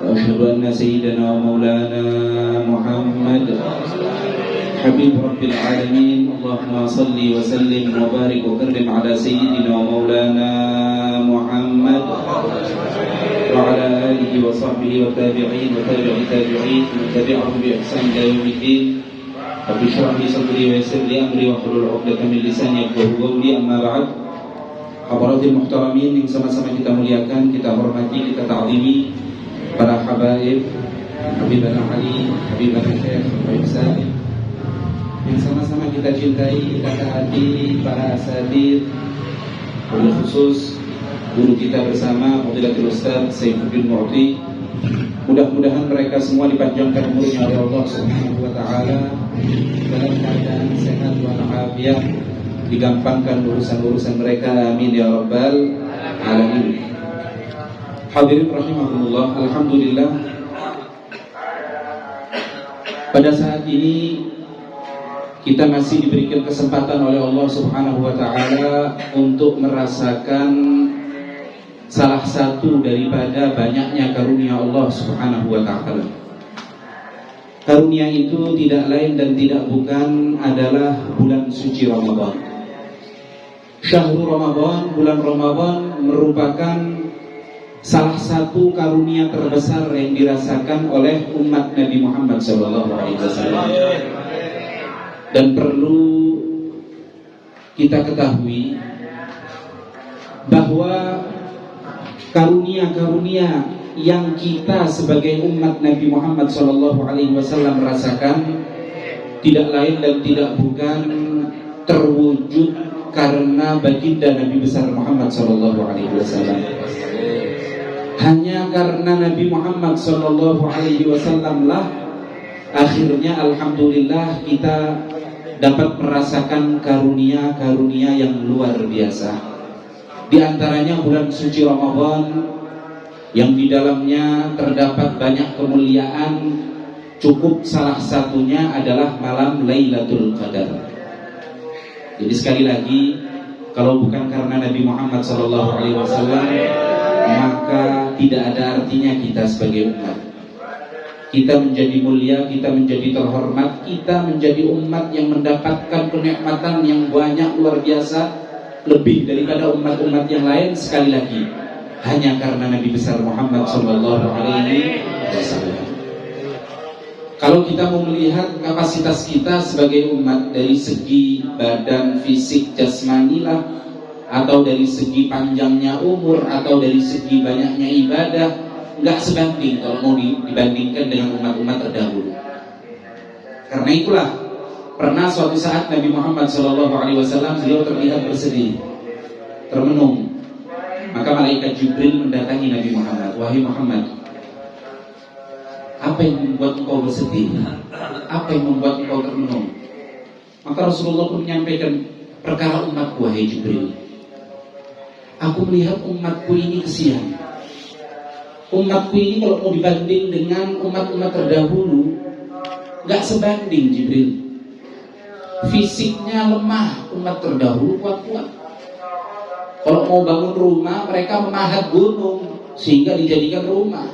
وأشهد أن سيدنا ومولانا محمد حبيب رب العالمين اللهم صل وسلم وبارك وكرم على سيدنا ومولانا محمد وعلى آله وصحبه والتابعين وتابع التابعين ومن تبعهم بإحسان إلى يوم الدين. رب اشرح لي صدري ويسر لي أمري واحلل عقدة من لساني يفقهوا قولي. أما بعد, Hadaratul muhtaramin yang sama-sama kita muliakan, kita hormati, kita ta'zimi para habaib, Habibana Ali, Habibana Syekh, Habib Salim, yang sama-sama kita cintai, kita taati, para asatidz, wabil khusus guru kita bersama Fadilatul Ustaz Saifuddin Mu'ti. Mudah-mudahan mereka semua dipanjangkan umurnya oleh Allah Subhanahu wa taala dalam keadaan sehat walafiat, digampangkan urusan-urusan mereka, amin ya rabbal alamin. Hadirin rahimakumullah, alhamdulillah pada saat ini kita masih diberikan kesempatan oleh Allah Subhanahu wa taala untuk merasakan salah satu daripada banyaknya karunia Allah Subhanahu wa taala. Karunia itu tidak lain dan tidak bukan adalah bulan suci Ramadan. Syahrul Ramadan, bulan Ramadan merupakan salah satu karunia terbesar yang dirasakan oleh umat Nabi Muhammad SAW. Dan perlu kita ketahui bahwa karunia-karunia yang kita sebagai umat Nabi Muhammad SAW rasakan tidak lain dan tidak bukan terwujud karena baginda Nabi besar Muhammad SAW. Hanya karena Nabi Muhammad SAW lah akhirnya alhamdulillah kita dapat merasakan karunia-karunia yang luar biasa. Di antaranya bulan suci Ramadan yang di dalamnya terdapat banyak kemuliaan, cukup salah satunya adalah malam Lailatul Qadar. Jadi sekali lagi, kalau bukan karena Nabi Muhammad SAW, maka tidak ada artinya kita sebagai umat. Kita menjadi mulia, kita menjadi terhormat, kita menjadi umat yang mendapatkan kenikmatan yang banyak luar biasa, lebih daripada umat-umat yang lain. Sekali lagi, hanya karena Nabi besar Muhammad SAW. Kalau kita mau melihat kapasitas kita sebagai umat dari segi badan, fisik, jasmani lah, atau dari segi panjangnya umur, atau dari segi banyaknya ibadah, nggak sebanding kalau mau dibandingkan dengan umat-umat terdahulu. Karena itulah pernah suatu saat Nabi Muhammad SAW beliau terlihat bersedih, termenung. Maka malaikat Jibril mendatangi Nabi Muhammad. Wahai Muhammad, apa yang membuat engkau bersedih? Apa yang membuat engkau termenung? Maka Rasulullah pun menyampaikan, perkara umatku wahai Jibril. Aku melihat umatku ini kesian. Umatku ini kalau mau dibanding dengan umat-umat terdahulu, gak sebanding Jibril. Fisiknya lemah, umat terdahulu kuat-kuat. Kalau mau bangun rumah, mereka memahat gunung sehingga dijadikan rumah.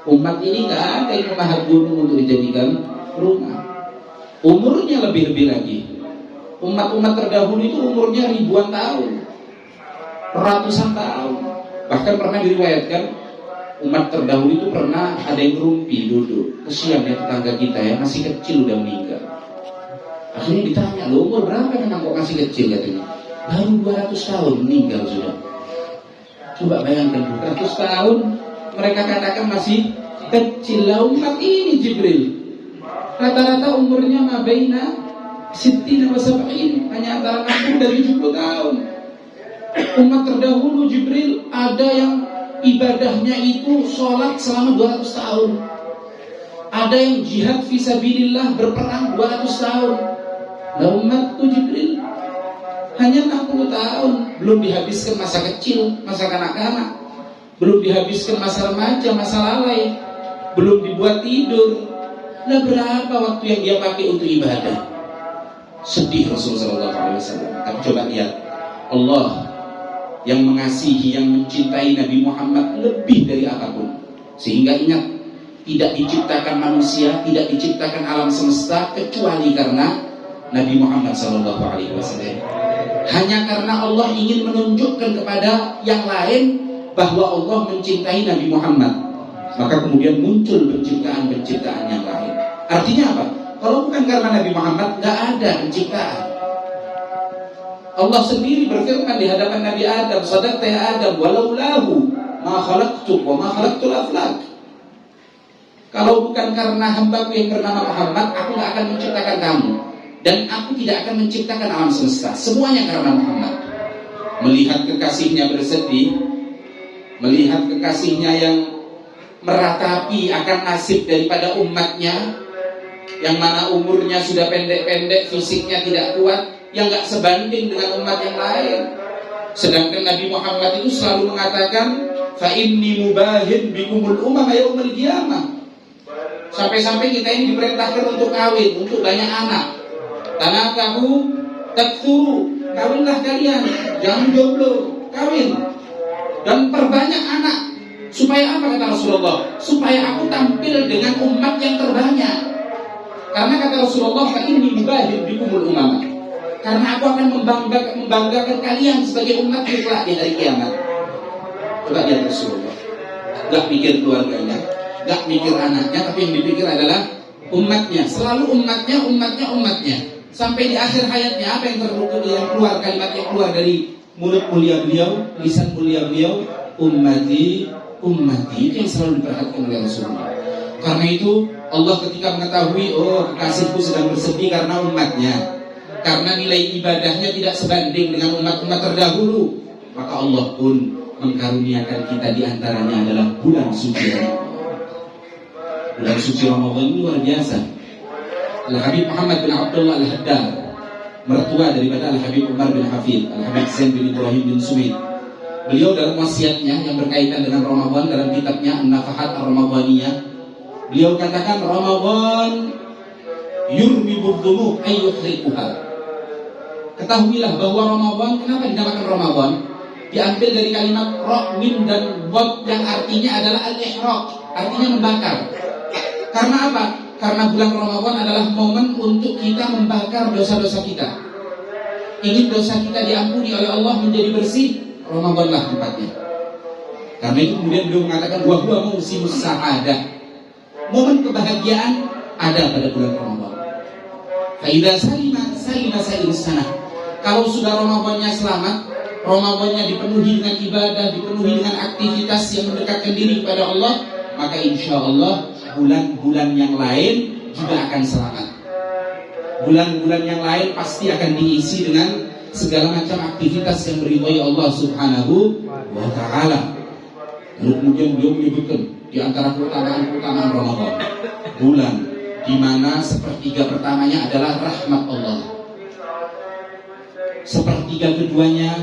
Umat ini gak ada yang memahat gunung untuk dijadikan rumah. Umurnya lebih-lebih lagi. Umat-umat terdahulu itu umurnya ribuan tahun, ratusan tahun. Bahkan pernah diriwayatkan umat terdahulu itu pernah ada yang rumpi duduk. Kesian ya tetangga kita ya, masih kecil udah meninggal. Akhirnya ditanya, lo umur berapa memang kok masih kecil katanya? Baru 200 tahun meninggal sudah. Coba bayangkan 200 tahun mereka katakan masih kecil. Lah umat ini Jibril rata-rata umurnya mabaina sittina wa sab'in, hanya antara 60 dan 70 tahun. Umat terdahulu Jibril ada yang ibadahnya itu sholat selama 200 tahun. Ada yang jihad fisabilillah berperang 200 tahun. Nah umatku Jibril hanya 60 tahun, belum dihabiskan masa kecil, masa kanak-kanak, belum dihabiskan masa remaja, masa lalai, belum dibuat tidur. Nah berapa waktu yang dia pakai untuk ibadah? Sedih Rasulullah SAW. Tapi coba lihat, Allah yang mengasihi, yang mencintai Nabi Muhammad lebih dari apapun. Sehingga ingat, tidak diciptakan manusia, tidak diciptakan alam semesta kecuali karena Nabi Muhammad SAW. Hanya karena Allah ingin menunjukkan kepada yang lain bahwa Allah mencintai Nabi Muhammad, maka kemudian muncul penciptaan-penciptaan yang lain. Artinya apa? Kalau bukan karena Nabi Muhammad, tidak ada penciptaan. Allah sendiri berfirman di hadapan Nabi Adam, "Sadaqta ya Adam, walaulahu ma khalaqtuk wa ma khalaqtul aflak." Kalau bukan karena hambaku yang bernama Muhammad, aku tidak akan menciptakan kamu. Dan aku tidak akan menciptakan alam semesta. Semuanya karena Muhammad. Melihat kekasihnya bersedih, melihat kekasihnya yang meratapi akan nasib daripada umatnya, yang mana umurnya sudah pendek-pendek, fisiknya tidak kuat, yang gak sebanding dengan umat yang lain. Sedangkan Nabi Muhammad itu selalu mengatakan, "Fa inni mubahin bikumul umam yaumil qiyamah." Sampai-sampai kita ini diperintahkan untuk kawin, untuk banyak anak. Tanakahu takfuru, kawinlah kalian, jangan jomblo, kawin dan perbanyak anak. Supaya apa kata Rasulullah? Supaya aku tampil dengan umat yang terbanyak. Karena kata Rasulullah, "Fa inni mubahin bikumul umam." Karena aku akan membanggakan kalian sebagai umat kelak di hari kiamat. Coba lihat Rasulullah, gak mikir keluarganya, gak mikir anaknya, tapi yang dipikir adalah umatnya. Selalu umatnya. Sampai di akhir hayatnya, apa yang keluar, kalimat yang keluar dari mulut mulia beliau, lisan mulia beliau, ummati. Itu yang selalu diperhatikan oleh Rasulullah. Karena itu Allah ketika mengetahui, oh kekasihku sedang bersedih karena umatnya, karena nilai ibadahnya tidak sebanding dengan umat-umat terdahulu, maka Allah pun mengkaruniakan kita, di antaranya adalah bulan suci Ramadan. Bulan suci Ramadan ini luar biasa. Al-Habib Muhammad bin Abdullah Al-Haddad, mertua daripada Al-Habib Umar bin Hafid, Al-Habib Zain bin Ibrahim bin Sumaid, beliau dalam wasiatnya yang berkaitan dengan Ramadan dalam kitabnya An-Nafahat Ar-Ramadaniyah, beliau katakan, Ramadan yurmi burdunub ayyuhriquha. Ketahuilah bahwa Ramadan, kenapa dinamakan Ramadan? Diambil dari kalimat ra, mim dan wad yang artinya adalah al-ihraq, artinya membakar. Karena apa? Karena bulan Ramadan adalah momen untuk kita membakar dosa-dosa kita. Ingin dosa kita diampuni oleh Allah, menjadi bersih, Ramadanlah tempatnya. Karena itu kemudian beliau mengatakan, wa huwa musimus sa'adah. Momen kebahagiaan ada pada bulan Ramadan. Fa idza salima sa'irus sanah. Kalau sudah Ramadannya selamat, Ramadannya dipenuhi dengan ibadah, dipenuhi dengan aktivitas yang mendekatkan diri kepada Allah, maka insya Allah bulan-bulan yang lain juga akan selamat. Bulan-bulan yang lain pasti akan diisi dengan segala macam aktivitas yang meridhai Allah Subhanahu wa ta'ala. Lalu kemudian beliau menyebutkan di antara keutamaan Ramadan, bulan di mana sepertiga pertamanya adalah rahmat Allah, sepertiga keduanya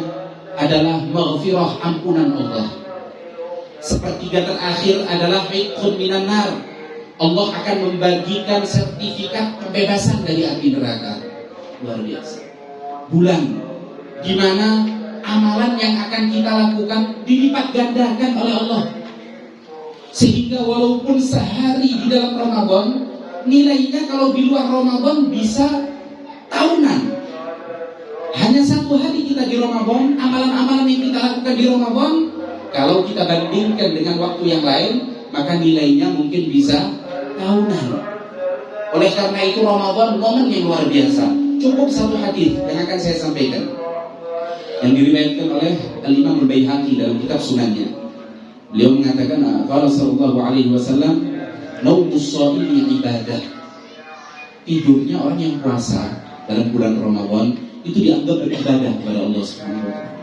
adalah maghfirah, ampunan Allah, sepertiga terakhir adalah hiqqun minan nar. Allah akan membagikan sertifikat kebebasan dari api neraka. Luar biasa. Bulan di mana amalan yang akan kita lakukan dilipat gandakan oleh Allah, sehingga walaupun sehari di dalam Ramadan, nilainya kalau di luar Ramadan bisa tahunan. Hanya satu hari kita di Ramadan, amalan-amalan yang kita lakukan di Ramadan, kalau kita bandingkan dengan waktu yang lain, maka nilainya mungkin bisa tahunan. Oleh karena itu Ramadan momen yang luar biasa. Cukup satu hadis yang akan saya sampaikan, yang diriwayatkan oleh Al-Imam Al-Baihaqi dalam kitab Sunannya. Beliau mengatakan, qala sallallahu alaihi wasallam, naumus shaimi ibadah. Tidurnya orang yang puasa dalam bulan Ramadan itu dianggap beribadah kepada Allah Subhanahu wa taala.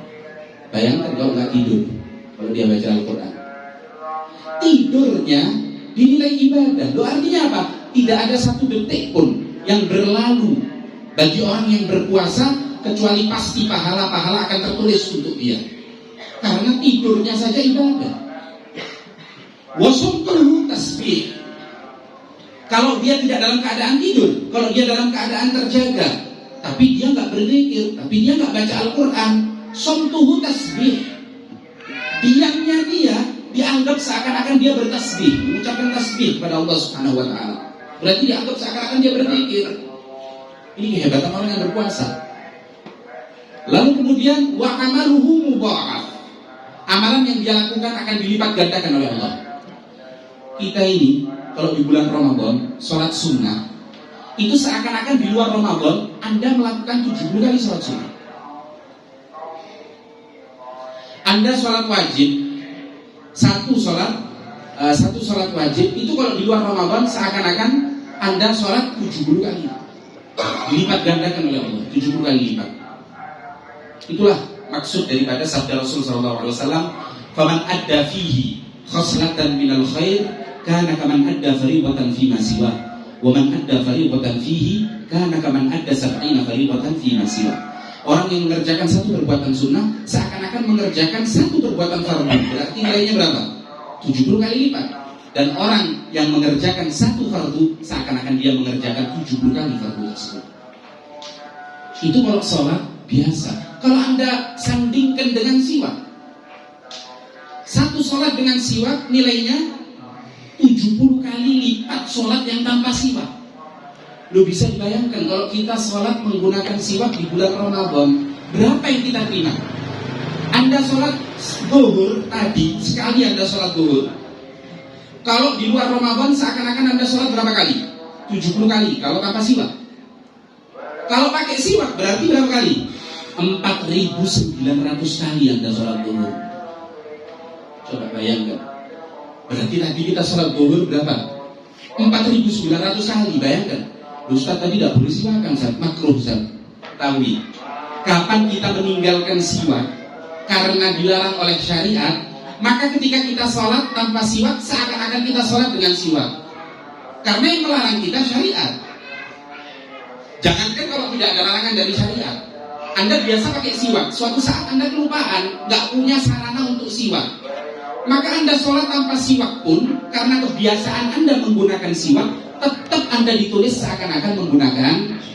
Bayangkan kalau enggak tidur, kalau dia baca Al-Qur'an, tidurnya dinilai ibadah. Loh, artinya apa? Tidak ada satu detik pun yang berlalu bagi orang yang berpuasa kecuali pasti pahala-pahala akan tertulis untuk dia. Karena tidurnya saja ibadah. Wasumtuhu tasbih. Kalau dia tidak dalam keadaan tidur, kalau dia dalam keadaan terjaga, tapi dia nggak berzikir, tapi dia nggak baca Al-Quran, somtuhu tasbih. Diamnya dia dianggap seakan-akan dia bertasbih, mengucapkan tasbih kepada Allah Subhanahu wa taala. Berarti dianggap seakan-akan dia berzikir. Ini kehebatan orang yang berpuasa. Lalu kemudian wa amaluhu mudha'af. Amalan yang dia lakukan akan dilipat gandakan oleh Allah. Kita ini kalau di bulan Ramadan sholat sunnah, itu seakan-akan di luar Ramadan Anda melakukan 70 kali sholat sunnah. Anda sholat wajib, satu sholat wajib itu kalau di luar Ramadan seakan-akan Anda sholat 70 kali, dilipat gandakan oleh Allah 70 kali lipat. Itulah maksud daripada sabda Rasul SAW, faman adda fihi khoslatan minal khair kana kaman adda fariidatan fima siwa, wa man adda fariidatan fihi kana kaman adda sab'ina fariidatan fima siwa. Orang yang mengerjakan satu perbuatan sunnah seakan-akan mengerjakan satu perbuatan fardu, berarti nilainya berapa? 70 kali lipat. Dan orang yang mengerjakan satu fardu seakan-akan dia mengerjakan 70 kali fardu tersebut. Itu kalau sholat biasa. Kalau Anda sandingkan dengan siwak, satu sholat dengan siwak nilainya 70 kali lipat sholat yang tanpa siwak. Lo bisa dibayangkan kalau kita sholat menggunakan siwak di bulan Ramadan, berapa yang kita terima? Anda sholat zuhur tadi, sekali Anda sholat zuhur. Kalau di luar Ramadan seakan-akan Anda sholat berapa kali? 70 kali, kalau tanpa siwak. Kalau pakai siwak berarti berapa kali? 4.900 kali Anda sholat zuhur. Coba bayangkan. Berarti tadi kita sholat zuhur berapa? 4.900 kali, bayangkan. Ustaz tadi tidak boleh siwakan, makruh Ustaz. Tahu kapan kita meninggalkan siwak karena dilarang oleh syariat, maka ketika kita sholat tanpa siwak seakan-akan kita sholat dengan siwak, karena yang melarang kita syariat. Jangankan kalau tidak ada larangan dari syariat, Anda biasa pakai siwak, suatu saat Anda kelupaan, nggak punya sarana untuk siwak, maka Anda sholat tanpa siwak pun karena kebiasaan Anda menggunakan siwak, tetap Anda ditulis seakan-akan menggunakan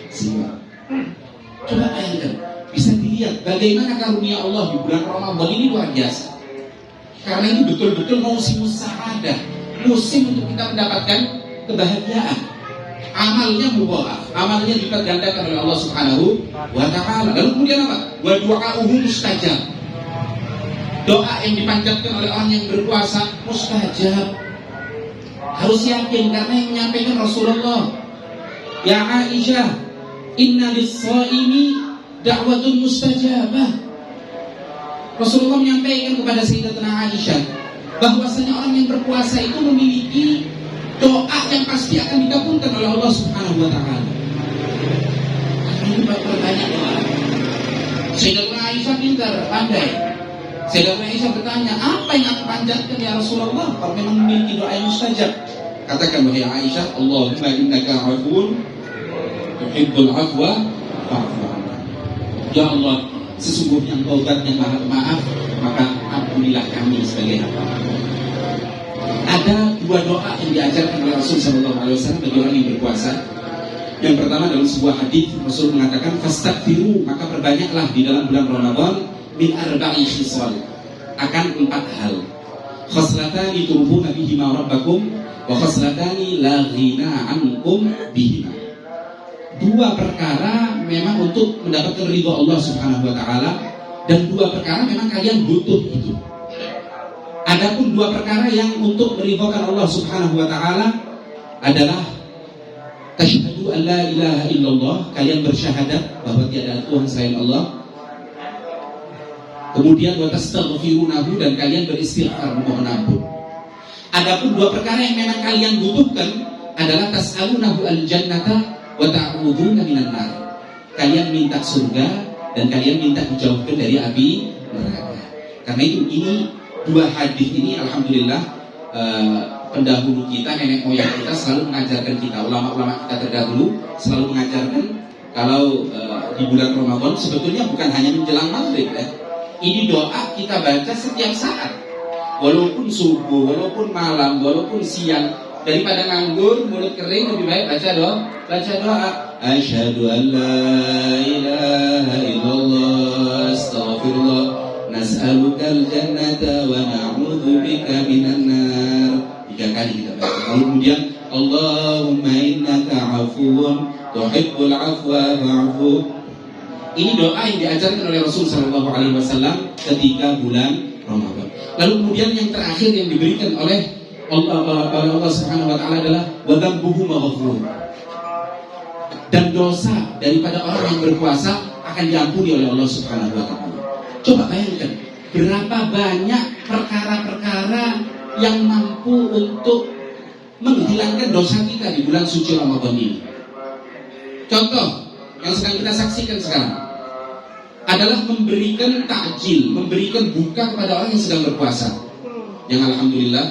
siwak. Coba bayangkan, bisa dilihat bagaimana karunia Allah di bulan Ramadan ini luar biasa. Karena ini betul-betul musim sa'adah, musim untuk kita mendapatkan kebahagiaan. Amalnya mudha'af, amalnya dilipat gandakan oleh Allah Subhanahu wa taala. Lalu kemudian apa? Wa du'a'uhu mustajab. Doa yang dipanjatkan oleh orang yang berpuasa mustajab. Harus yakin karena yang menyampaikan Rasulullah. Ya Aisyah, inna lis-shaimi da'watun mustajabah. Rasulullah menyampaikan kepada Sayyidatuna Aisyah bahwasanya orang yang berpuasa itu memiliki doa yang pasti akan dikabulkan oleh Allah Subhanahu wa taala. Ini banyak doa. Sayyidatuna Aisyah pintar, pandai. Sayyidatuna Aisyah bertanya, apa yang aku panjatkan ya Rasulullah kalau memang memiliki doa yang mustajab? Katakan wahai Aisyah, Allahumma innaka 'afuwun tuhibbul 'afwa fa'fu 'anna. Ya Allah, sesungguhnya Engkau zat yang Maha Pemaaf, maka ampunilah kami sebagai hamba. Ada dua doa yang diajarkan oleh Rasul SAW bagi orang yang berpuasa. Yang pertama dalam sebuah hadis Rasul mengatakan fastaghfiru, maka perbanyaklah di dalam bulan Ramadan min arba'i khisal, akan 4 hal. Khoslatani turbuna bihima rabbakum wa khoslatani la ghina ankum bihima. 2 perkara memang untuk mendapatkan ridha Allah Subhanahu wa taala, dan 2 perkara memang kalian butuh itu. Adapun 2 perkara yang untuk meridhakan Allah Subhanahu wa taala adalah tasyhadu an la ilaha illallah, kalian bersyahadat bahwa tiada Tuhan selain Allah. Kemudian wa tastaghfirunahu, dan kalian beristighfar memohon ampun. Adapun 2 perkara yang memang kalian butuhkan adalah tas'alunahu al-jannata wa ta'udzuuna minan nar. Kalian minta surga dan kalian minta dijauhkan dari api neraka. Karena itu ini 2 hadis ini alhamdulillah pendahulu kita, nenek moyang kita selalu mengajarkan kita, ulama-ulama kita terdahulu selalu mengajarkan kalau di bulan Ramadan sebetulnya bukan hanya menjelang maghrib ya. Ini doa kita baca setiap saat, walaupun subuh, walaupun malam, walaupun siang. Daripada nganggur, mulut kering, lebih baik baca doa. Asyhadu an la ilaha illallah, astaghfirullah, nas'alukal jannata wa na'udzu a'udzu bika minan nar. 3 kali kita baca. Lalu kemudian Allahumma innaka 'afuwun tuhibbul 'afwa fa'fu. Ini doa yang diajarkan oleh Rasul sallallahu alaihi wasallam ketika bulan Ramadan. Lalu kemudian yang terakhir yang diberikan oleh Allah Subhanahu wa taala adalah wa dzambuhu maghfur. Dan dosa daripada orang yang berpuasa akan diampuni oleh Allah Subhanahu wa taala. Coba bayangkan berapa banyak perkara-perkara yang mampu untuk menghilangkan dosa kita di bulan suci Ramadan ini. Contoh yang sedang kita saksikan sekarang adalah memberikan takjil, memberikan buka kepada orang yang sedang berpuasa. Yang alhamdulillah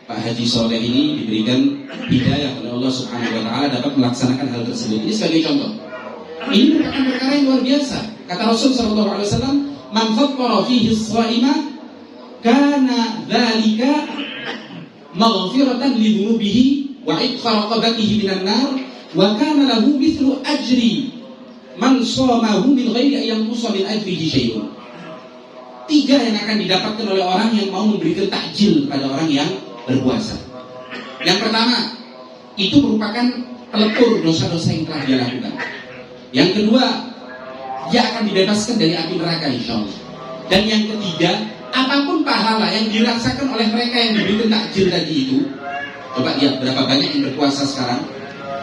Pak Haji Soleh ini diberikan hidayah oleh Allah Subhanahu wa taala dapat melaksanakan hal tersebut. Ini sebagai contoh. Ini merupakan perkara yang luar biasa. Kata Rasul sallallahu alaihi wasallam, "Man fattara fihi as-sha'ima kana dzalika maghfiratan li dhunubihi wa 'itqa raqabatihi minan nar wa kana lahu mithlu ajri man shamahu min ghairi an yanqusa min ajrihi syai'un." 3 yang akan didapatkan oleh orang yang mau memberikan takjil pada orang yang berpuasa. Yang pertama, itu merupakan pelebur dosa-dosa yang telah dia lakukan. Yang kedua, dia akan dibebaskan dari api neraka insyaallah. Dan yang ketiga, apapun pahala yang dirasakan oleh mereka yang diberikan takjil tadi itu, coba lihat berapa banyak yang berpuasa sekarang.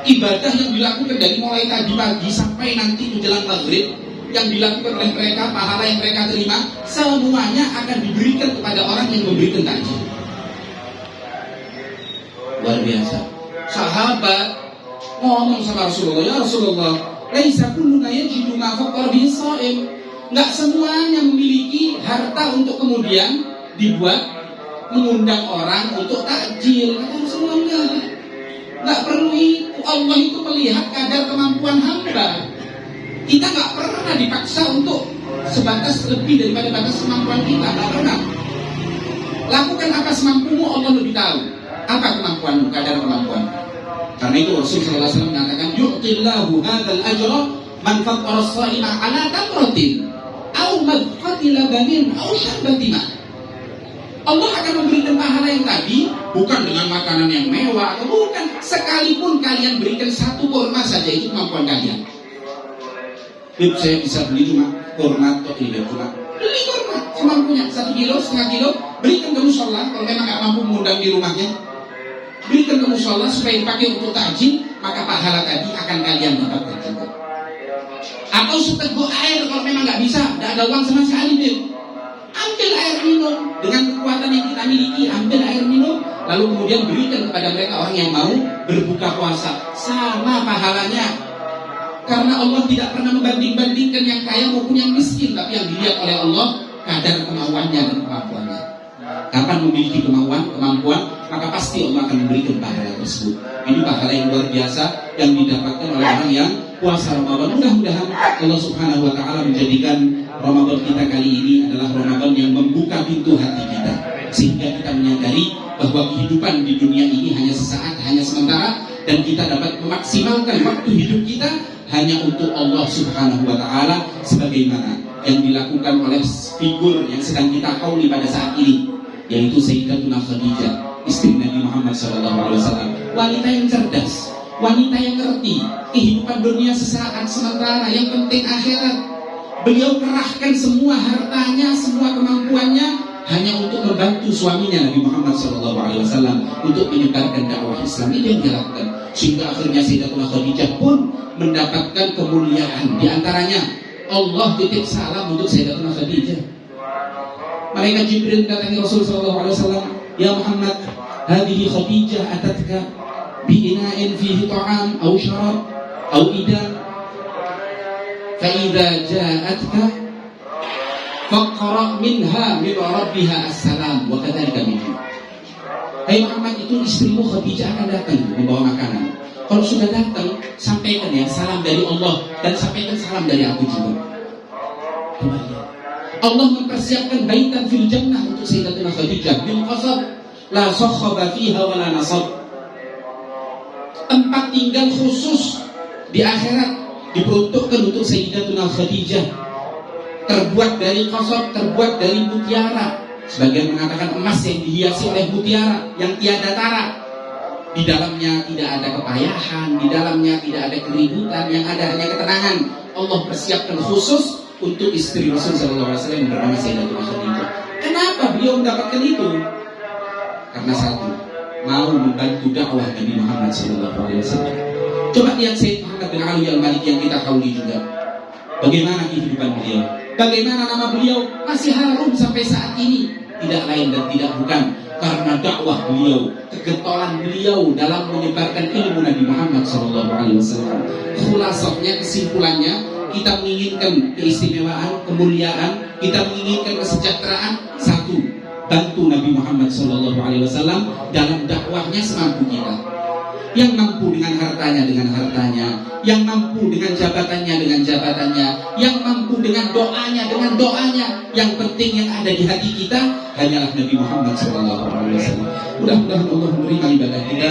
Ibadah yang dilakukan dari mulai tadi pagi sampai nanti menjelang maghrib, yang dilakukan oleh mereka, pahala yang mereka terima, semuanya akan diberikan kepada orang yang memberikan takjil. Luar biasa. Sahabat ngomong sama Rasulullah, "Ya Rasulullah, laisa kulluna yajidu ma faqara bihi shaim." Enggak semuanya memiliki harta untuk kemudian dibuat mengundang orang untuk takjil. Kata Rasulullah, enggak perlu itu. Allah itu melihat kadar kemampuan hamba. Kita enggak pernah dipaksa untuk sebatas lebih daripada batas kemampuan kita. Enggak pernah. Lakukan apa semampumu, Allah lebih tahu. Apa kemampuanmu, kadar kemampuan. Karena itu Rasulullah SAW mengatakan, "Yu'tillahu hadzal ajra man fattara as-sha'ima 'ala tamratin aw madqati labanin aw syarbati ma." Allah akan memberikan pahala yang tadi bukan dengan makanan yang mewah, atau bukan, sekalipun kalian berikan 1 kurma saja, itu kemampuan kalian. Bib, saya bisa beli cuma kurma atau tidak, cuma beli kurma semampunya, 1 kilo, setengah kilo, berikan ke mushola. Kalau memang nggak mampu mengundang di rumahnya, berikan ke mushola supaya dipakai untuk takjil, maka pahala tadi akan kalian dapatkan juga. Atau seteguk air kalau memang nggak bisa, nggak ada uang sama sekali, Bib, ambil air minum dengan kekuatan yang kita miliki, ambil air minum, lalu kemudian berikan kepada mereka orang yang mau berbuka puasa, sama pahalanya. Karena Allah tidak pernah membanding-bandingkan yang kaya maupun yang miskin, tapi yang dilihat oleh Allah kadar kemauannya dan kemampuannya. Kapan memiliki kemampuan, maka pasti Allah akan memberikan pahala tersebut. Ini pahala yang luar biasa yang didapatkan oleh orang yang puasa Ramadan. Mudah-mudahan Allah Subhanahu wa taala menjadikan Ramadan kita kali ini adalah Ramadan yang membuka pintu hati kita, sehingga kita menyadari bahwa kehidupan di dunia ini hanya sesaat, hanya sementara, dan kita dapat memaksimalkan waktu hidup kita hanya untuk Allah Subhanahu wa taala, sebagaimana yang dilakukan oleh figur yang sedang kita kauli pada saat ini, yaitu Sayyidatuna Khadijah, istri Nabi Muhammad SAW. Wanita yang cerdas, wanita yang ngerti kehidupan dunia sesaat sementara, yang penting akhirat. Beliau kerahkan semua hartanya, semua kemampuannya hanya untuk membantu suaminya Nabi Muhammad SAW untuk menyebarkan dakwah Islam. Ini yang dia lakukan, sehingga akhirnya Sayyidatuna Khadijah pun mendapatkan kemuliaan. Di antaranya Allah titip salam untuk Sayyidatuna Khadijah. Malaikat Jibril datangi Rasul SAW, "Ya Muhammad, hadhihi Khadijah atatka bi ina'in fihi ta'am aw syarab aw idam, fa idza ja'atka faqra minha min rabbiha assalam wa kadzalika minhu." Hai Muhammad, itu istrimu Khadijah akan datang membawa makanan. Kalau sudah datang, sampaikan ya salam dari Allah, dan sampaikan salam dari aku juga. Allah mempersiapkan baitan fil jannah untuk Sayyidatuna Khadijah bil qasab la sakhaba fiha wa la nasab. Tempat tinggal khusus di akhirat diperuntukkan untuk Sayyidatuna Khadijah, terbuat dari qasab, terbuat dari mutiara, Sebagian mengatakan emas yang dihiasi oleh mutiara yang tiada tara. Di dalamnya tidak ada kepayahan, di dalamnya tidak ada keributan, yang ada hanya ketenangan. Allah persiapkan khusus untuk istri Rasul sallallahu alaihi wasallam yang bernama Sayyidatul Khadijah. Kenapa beliau mendapatkan itu? Karena satu, mau membantu dakwah Nabi Muhammad sallallahu alaihi wasallam. Coba lihat Sayyid Muhammad bin Ali Al-Maliki yang kita kauli juga. Bagaimana kehidupan beliau? Bagaimana nama beliau masih harum sampai saat ini? Tidak lain dan tidak bukan karena dakwah beliau, kegentolan beliau dalam menyebarkan ilmu Nabi Muhammad SAW. Khulasahnya, kesimpulannya, kita menginginkan keistimewaan, kemuliaan, kita menginginkan kesejahteraan. Satu, bantu Nabi Muhammad SAW dalam dakwahnya semampu kita. Yang mampu dengan hartanya, yang mampu dengan jabatannya, yang mampu dengan doanya. Yang penting yang ada di hati kita hanyalah Nabi Muhammad SAW. Mudah-mudahan Allah menerima ibadah kita,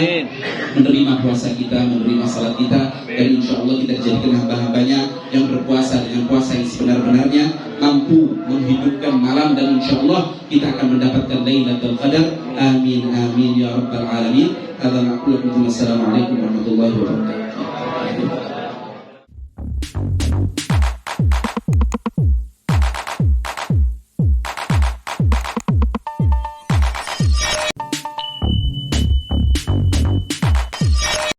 menerima puasa kita, menerima salat kita, dan insya Allah kita jadikan hamba-hambanya yang berpuasa dengan puasa yang sebenar-benarnya, mampu menghidupkan malam, dan insya Allah kita akan mendapatkan Lailatul Qadar. Amin amin ya rabbal alamin. Assalamualaikum warahmatullahi wabarakatuh.